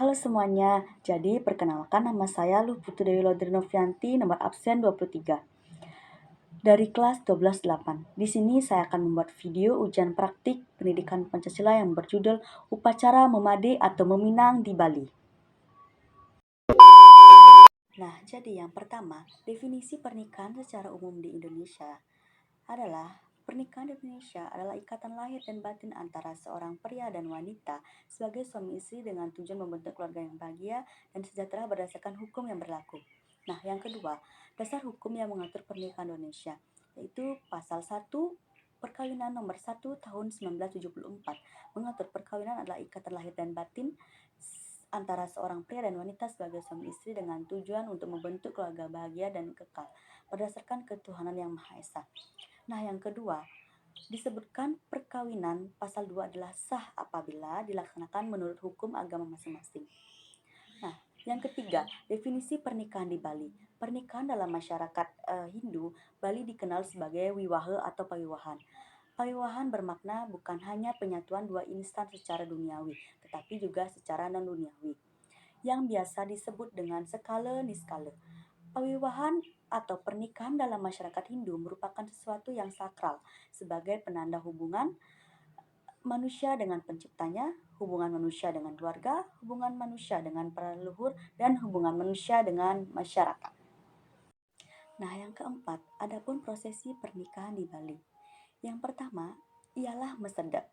Halo semuanya, jadi perkenalkan nama saya Luputu Dewi Lodri Novianti, nomor absen 23. Dari kelas 12-8. Di sini saya akan membuat video ujian praktik pendidikan Pancasila yang berjudul Upacara Memade atau Meminang di Bali. Nah, jadi yang pertama, definisi pernikahan secara umum di Indonesia adalah pernikahan di Indonesia adalah ikatan lahir dan batin antara seorang pria dan wanita sebagai suami istri dengan tujuan membentuk keluarga yang bahagia dan sejahtera berdasarkan hukum yang berlaku. Nah, yang kedua, dasar hukum yang mengatur pernikahan Indonesia, yaitu pasal 1 Perkawinan nomor 1 tahun 1974 mengatur perkawinan adalah ikatan lahir dan batin antara seorang pria dan wanita sebagai suami istri dengan tujuan untuk membentuk keluarga bahagia dan kekal berdasarkan ketuhanan yang Maha Esa. Nah, yang kedua, disebutkan perkawinan pasal 2 adalah sah apabila dilaksanakan menurut hukum agama masing-masing. Nah, yang ketiga, definisi pernikahan di Bali. Pernikahan dalam masyarakat Hindu, Bali dikenal sebagai wiwaha atau pawiwahan. Pawiwahan bermakna bukan hanya penyatuan dua instan secara duniawi, tetapi juga secara non-duniawi, yang biasa disebut dengan skala niskala. Pawiwahan atau pernikahan dalam masyarakat Hindu merupakan sesuatu yang sakral sebagai penanda hubungan manusia dengan penciptanya, hubungan manusia dengan keluarga, hubungan manusia dengan para leluhur, dan hubungan manusia dengan masyarakat. Nah, yang keempat, adapun prosesi pernikahan di Bali. Yang pertama ialah mesedap,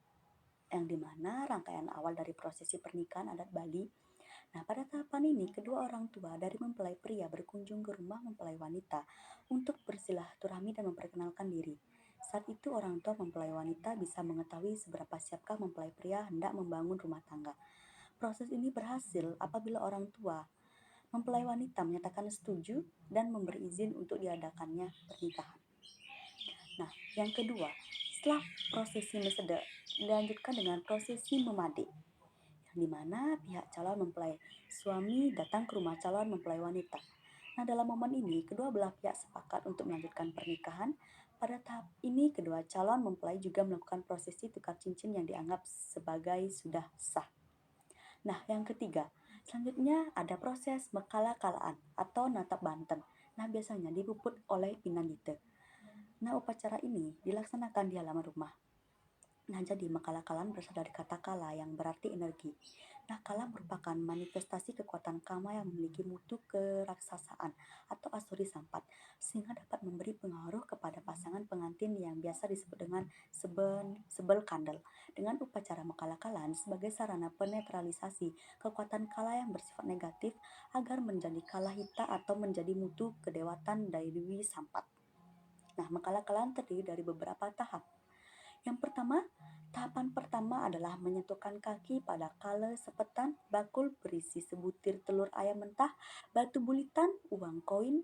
yang dimana rangkaian awal dari prosesi pernikahan adat Bali. Nah, pada tahapan ini, kedua orang tua dari mempelai pria berkunjung ke rumah mempelai wanita untuk bersilaturahmi dan memperkenalkan diri. Saat itu, orang tua mempelai wanita bisa mengetahui seberapa siapkah mempelai pria hendak membangun rumah tangga. Proses ini berhasil apabila orang tua mempelai wanita menyatakan setuju dan memberi izin untuk diadakannya pernikahan. Nah, yang kedua, setelah prosesi meseda, dilanjutkan dengan prosesi memade, yang dimana pihak calon mempelai suami datang ke rumah calon mempelai wanita. Nah, dalam momen ini, kedua belah pihak sepakat untuk melanjutkan pernikahan. Pada tahap ini, kedua calon mempelai juga melakukan prosesi tukar cincin yang dianggap sebagai sudah sah. Nah, yang ketiga, selanjutnya ada proses mekala-kalaan atau natap banten. Nah, biasanya dipuput oleh pinandita. Nah, upacara ini dilaksanakan di halaman rumah. Nah, jadi makala-kalan berasal dari kata kala yang berarti energi. Nah, kala merupakan manifestasi kekuatan kama yang memiliki mutu keraksasaan atau asuri sampat, sehingga dapat memberi pengaruh kepada pasangan pengantin yang biasa disebut dengan sebel kandel. Dengan upacara makala-kalan sebagai sarana penetralisasi kekuatan kala yang bersifat negatif agar menjadi kala hita atau menjadi mutu kedewatan dari Dewi Sampat. Nah, makala-kalan terdiri dari beberapa tahap. Yang pertama, tahapan pertama adalah menyentuhkan kaki pada kala sepetan, bakul berisi sebutir telur ayam mentah, batu bulitan, uang koin,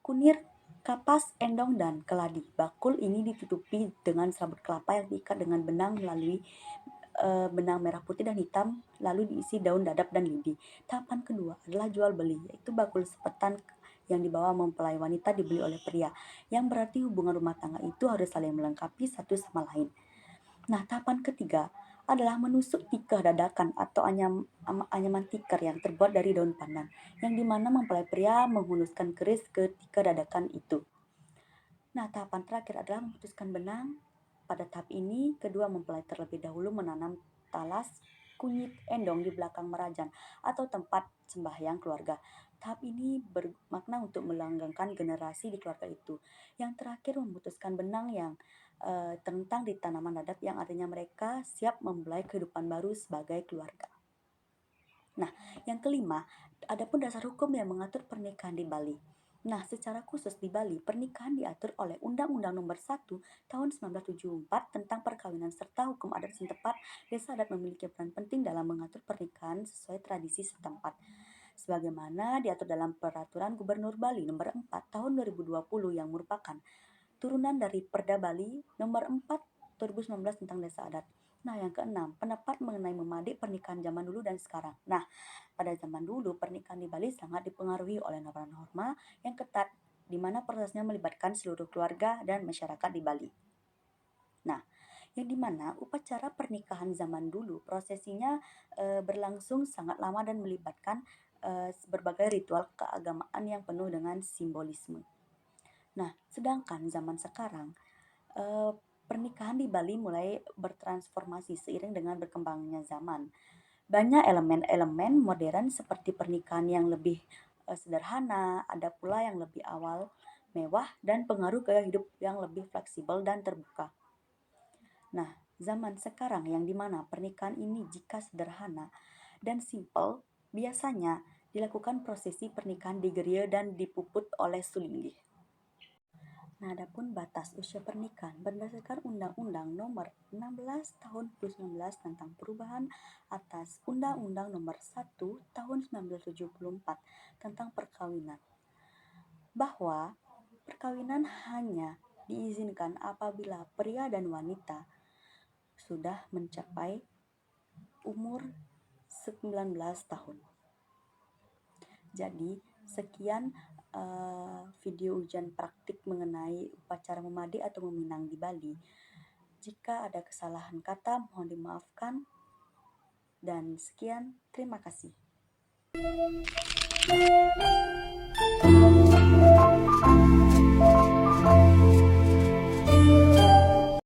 kunir, kapas, endong, dan keladi. Bakul ini ditutupi dengan serabut kelapa yang diikat dengan benang melalui benang merah putih dan hitam, lalu diisi daun dadap dan lidi. Tahapan kedua adalah jual beli, yaitu bakul sepetan yang dibawa mempelai wanita dibeli oleh pria, yang berarti hubungan rumah tangga itu harus saling melengkapi satu sama lain. Nah, tahapan ketiga adalah menusuk tikar dadakan atau anyaman tikar yang terbuat dari daun pandan, yang dimana mempelai pria menghunuskan keris ke tikar dadakan itu. Nah, tahapan terakhir adalah memutuskan benang. Pada tahap ini, kedua mempelai terlebih dahulu menanam talas kunyit endong di belakang merajan atau tempat sembahyang keluarga. Tahap ini bermakna untuk melanggengkan generasi di keluarga itu. Yang terakhir memutuskan benang yang terentang di tanaman adat yang artinya mereka siap memulai kehidupan baru sebagai keluarga. Nah, yang kelima, adapun dasar hukum yang mengatur pernikahan di Bali. Nah, secara khusus di Bali, pernikahan diatur oleh Undang-Undang Nomor 1 Tahun 1974 tentang perkawinan serta hukum adat setempat. Desa adat memiliki peran penting dalam mengatur pernikahan sesuai tradisi setempat. Sebagaimana diatur dalam Peraturan Gubernur Bali Nomor 4 Tahun 2020 yang merupakan turunan dari Perda Bali Nomor 4 2019 tentang desa adat. Nah, yang keenam, pendapat mengenai memade pernikahan zaman dulu dan sekarang. Nah, pada zaman dulu, pernikahan di Bali sangat dipengaruhi oleh norma-norma yang ketat, di mana prosesnya melibatkan seluruh keluarga dan masyarakat di Bali. Nah, yang dimana upacara pernikahan zaman dulu prosesinya berlangsung sangat lama dan melibatkan berbagai ritual keagamaan yang penuh dengan simbolisme. Nah, sedangkan zaman sekarang eh, pernikahan di Bali mulai bertransformasi seiring dengan berkembangnya zaman. Banyak elemen-elemen modern seperti pernikahan yang lebih sederhana, ada pula yang lebih awal, mewah, dan pengaruh gaya hidup yang lebih fleksibel dan terbuka. Nah, zaman sekarang yang dimana pernikahan ini jika sederhana dan simpel, biasanya dilakukan prosesi pernikahan di gereja dan dipuput oleh sulinggih. Nah, adapun batas usia pernikahan berdasarkan Undang-Undang Nomor 16 Tahun 2019 tentang perubahan atas Undang-Undang Nomor 1 Tahun 1974 tentang perkawinan, bahwa perkawinan hanya diizinkan apabila pria dan wanita sudah mencapai umur 19 tahun. Jadi, sekian video ujian praktik mengenai upacara memadi atau meminang di Bali. Jika ada kesalahan kata, mohon dimaafkan. Dan sekian, terima kasih.